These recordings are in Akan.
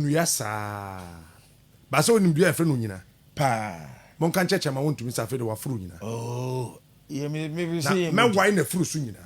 Nuyasa. Baso ni mdua efre no nyina. Pa. Mon kan cheche ma wontumi sa fe de wafuru nyina. Oh. Ye me say me why na furu su nyina.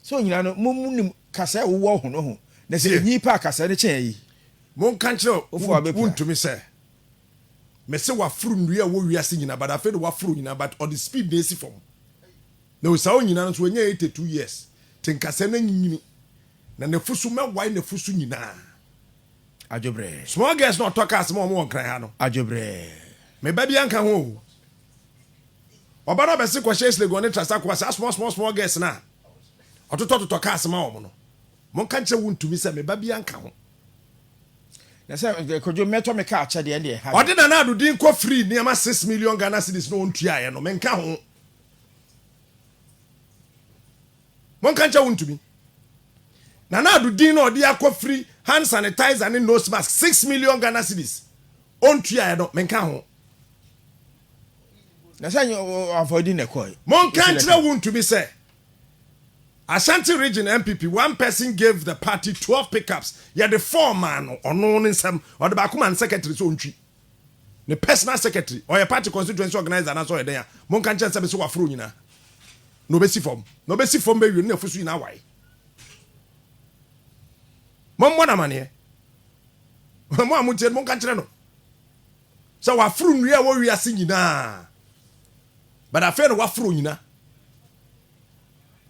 So nyina no mum kasa wo ho no ho. Na se nyipa kasa ne chen yi. Mon kan che wontumi se. Me se wafuru ndua wo wiase nyina but afi de wafuru nyina but on the speed dey si from. Na o sa nyina no so nya 82 years. Tin kasa na nyini. Na nefusu me why nefusu nyina. Ajobre. Small girls not talk as more on cry no. Ajobre. Me baby anka ho. Obara be se ko share le go ne trasa ko small girls na. Ototo to talk as ma omo no. Mon kan che wontumi se me baby anka ho. Na se kojo meto me ka ache de e ha. Ode na adu din ko free nearma 6 million Ghana cedis no ontua ye no me nka ho. Mon kan che wontumi. Na adu din no ode akọ free hand sanitizer and nose mask 6 million Ghana cedis. Ontua ye no me nka ho. Na say avoiding the coin. Mon kan che wontumi se Ashanti region MPP, one person gave the party 12 pickups. Yeah, the 4 man or no in some or the Bakuman secretary so unchi. The personal secretary or a party constituency organizer and so there. Mon kan chance so afro nyina. No be si form. No be si form be you no fusu na why. Mon mo na mane. Mo amutie mon kan kire no. So afro nua wo wiase nyina. But afa no afro nyina.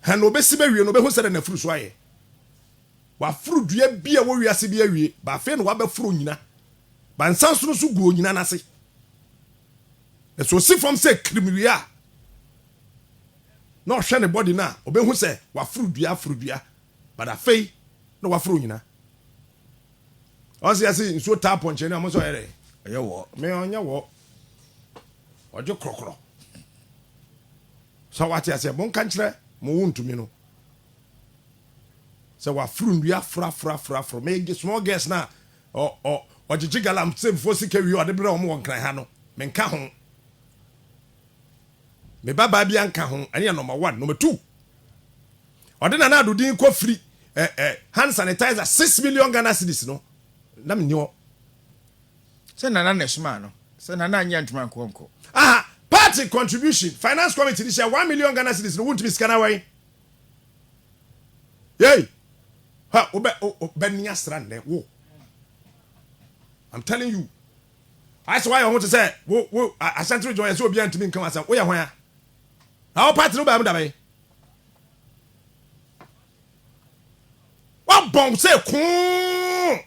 Han obesi be wie no be hu se na furu so aye wa furu dua bia wo wiase bia wie ba fe no wa be furu nyina ba nsanso so guo nyina na se e so si from say krimiwia no hwe ne body na obe hu se wa furu dua ba da fe no wa furu nyina o se yasi nso tap on chene amoso ere eye wo me onya wo ojo krokro so what yasi bon kan kire mo wontumi no se wa furu ndua fra me small girls na o jijigalam se before sika wi o de bre o mo won kran ha no me nka ho me baba bia nka ho ene number 1 number 2 o de na ado din ko free hand sanitizer 6 million Ghana cedis no na me ni o se na nesuma no se na anya ntuma nkonko aha party contribution finance committee this year 1 million Ghana cedis no won't be scanner way yey ha obenia strand wo I'm telling you I say why I want to say wo Ashanti joy so obi antimi nkan asa wo ya hwan a how party no ba am da bay wa bomb say kun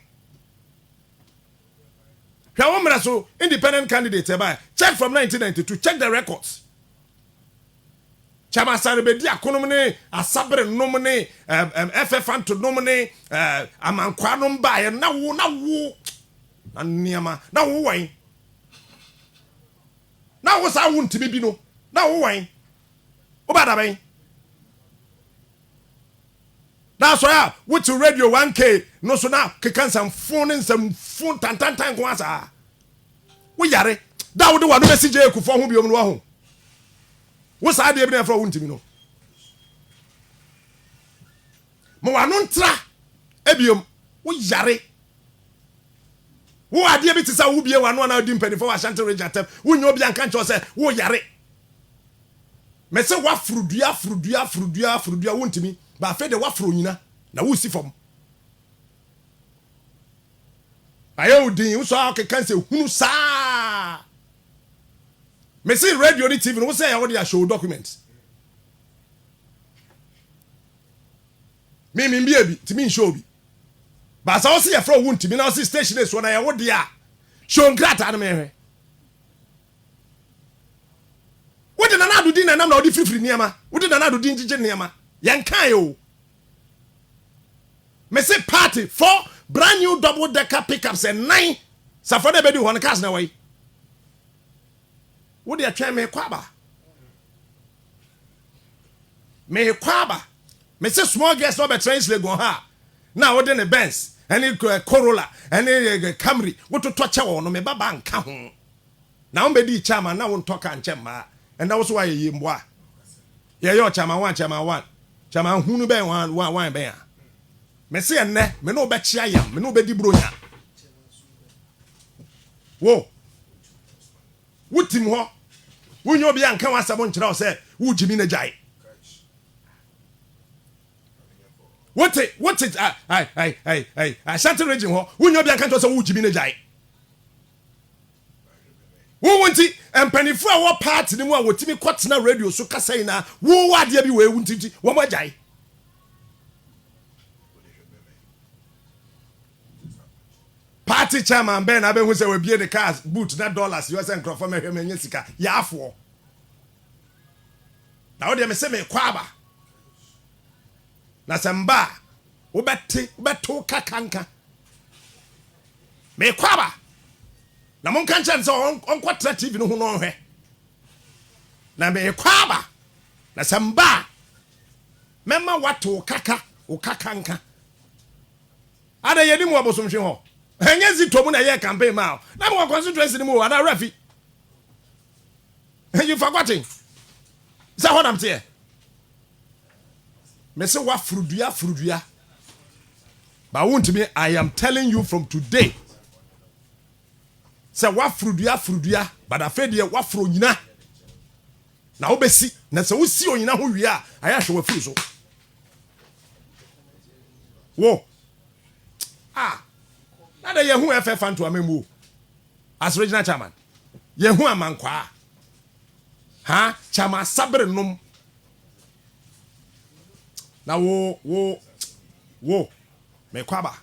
so independent candidate check from 1992 check the records chama sarebedi akonom ne asabre nom ne FF anto nom ne amankwa nom ba ye na wo na niama na wo wan na wo sa wo ntimi bi no na wo wan obada ban that's why what to radio 1K no so na kekan some phone tan ko asa wo yare da wo de wa no message e ku fo ho biom no ho wo sa de bi na fra wo ntimi no mo wa no ntra e biom wo yare wo ade bi tisa wo bie wa no na di mpani fo wa Ashanti region atem wo nyo bi anka ncho se wo yare me se wa frudua wo ntimi ba fe de wa fro nyina na wo si fom ayo din wo so akekan se hunu sa me see radio ni TV no say ya wo dey show documents me bi abi timi show bi ba sa wo se ya fro wo ntimi na wo se station e so na ya wo dey a show ngrata na me hwe wo de na adu din na nam na wo di frifri niama wo de na adu din jije niama yankan yo me say party 4 brand new double decker pickups and 9 safode be di hon cars na way wo de atwa me kwaba me say small girls no be translate go ha na wo de ne Benz any Corolla any Camry wo to toche wo no me baba nka ho na wo be di chairman na wo ntoka nchema and that was why ye mboa ye yo chairman 1 chairman hunu be 1 be ya me say enne me no be chia yam me no be di bronya wo wutim ho wunyo bia nka wasabo nkyerɛ wo sɛ wugimi na gyae what it Ashanti region ho wunyo bia nka sɛ wugimi na gyae wo wonti empanifu a wo party ni mu a wotimi kwatena radio so kasa ina wo wade bi we wunti wo mo gyae party chairman Ben abe hu say we bie the cars boot na dollars you say nkrofo me hwem anya sika ya afo na wo de me say me kwaba na samba wo beto kakanka me kwaba na mon kan chan so on kwatra TV no hu no hwe na me kwaba na samba mema wato kaka o kakanka ada yedi mu abosomhwe ho Henyezi tomu na ye campaign ma. Na mo constituency ni mo ada refi. You forgotten. Is that what I'm saying? Me say wa frudua. But won't me I am telling you from today. Say wa frudua but afede wa fro nyina. Na obesi na se wo si onyina ho wi a aya hwe wa furu so. Wo. Nada yehu FF anto amemu as regional chairman yehu amankwa ha chama sabre num na wo me kwaba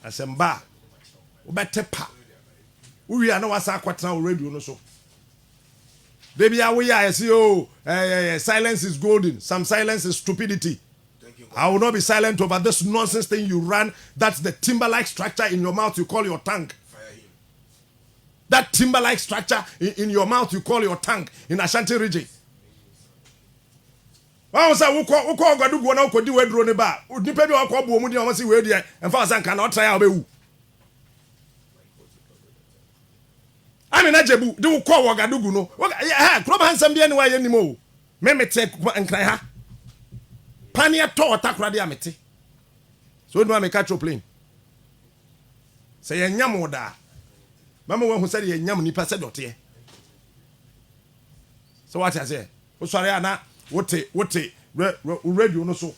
asemba obetepa uwi ana wasa kwatena radio no so baby awo ya say oh silence is golden, some silence is stupidity. I will not be silent over this nonsense thing you run. That's the timber-like structure in your mouth you call your tongue. That timber-like structure in your mouth you call your tongue in Ashanti region. Why say we call Gadugu na ukodi we drone ba? Nipa bi akọ bu omudi o si we dia. Emfa sanka na try abewu. Ami na jebu de we call Gadugu no. Ha, club handsome bia ni wa ye nimo. Me mete nkran ha. Pania to otakura de amete. So no me catch your plane. Say ye nyam da. Mama won hu say ye nyam nipa se dote. So what I say? O sori ana wote radio no so.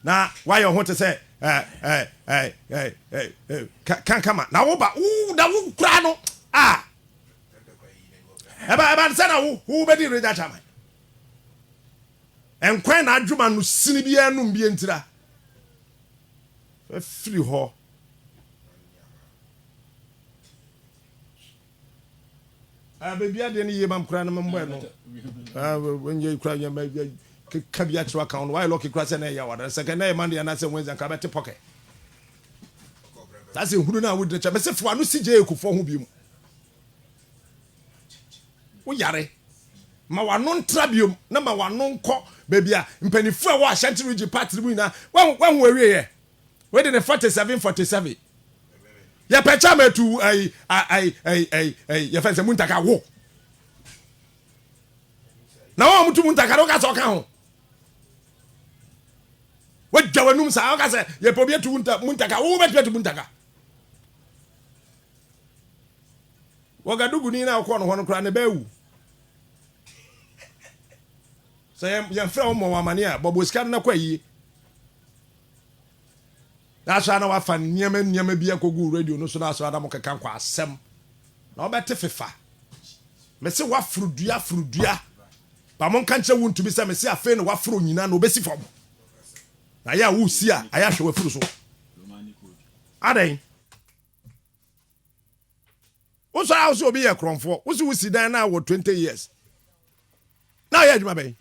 Na why you want to say can come na wo ba da wo kura no eba say na wo be di radio chama. En kwan na adwuma no sini bia no mbie ntira free ho baby ade ne yebam kura no mbo no wenye kura nya ka bia twa account why lock kura se na ya wada second na man na se wenza ka bete pocket that's hunu na wo de cha be se fo anu sije ekufo ho bi mu wo yare ma wano ntrabiom na ma wano nkọ baby a mpanifu a wa Ashanti region party mu na wan wawie ye we de 47 ya pecha metu ya fense muntaka wo na wa mutu muntaka ro ka so ka ho we jawanum sa ka se ya pobie tu muntaka wo betu muntaka Wagadugu ni na ko no ho no kra ne bawu say yam fra o mo wamane a bobo ska na kwa yi na sha na wa fa nyama bia kogu radio no so na so adam keka kwa asem na obete fefa me se wa frudua ba mon kan che wuntu bi se me se afa no wa fro nyina na obesi fom na ya wo si a aya hwe wa furu so adan wo so a so obi ye kronfo wo so si dan na wo 20 years na ya adwuma ben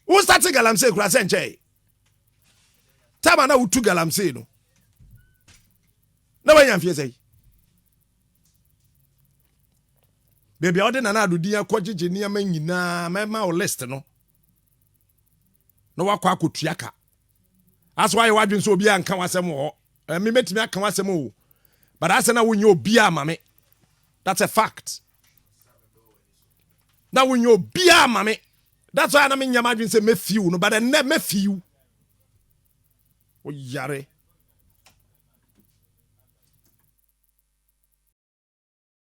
wo start galamsey kura se nche tama na utu galamsey no na wa yamfie sei baby odi na adodi akogege niam nyina mema o list no wakwa akotuaka as why wadwen so obi anka wasem ho me metimi aka wasem o but as na wonye obi amame that's a fact na wonye obi amame that's why na me nyamadwen say me fiu no but na me fiu o yare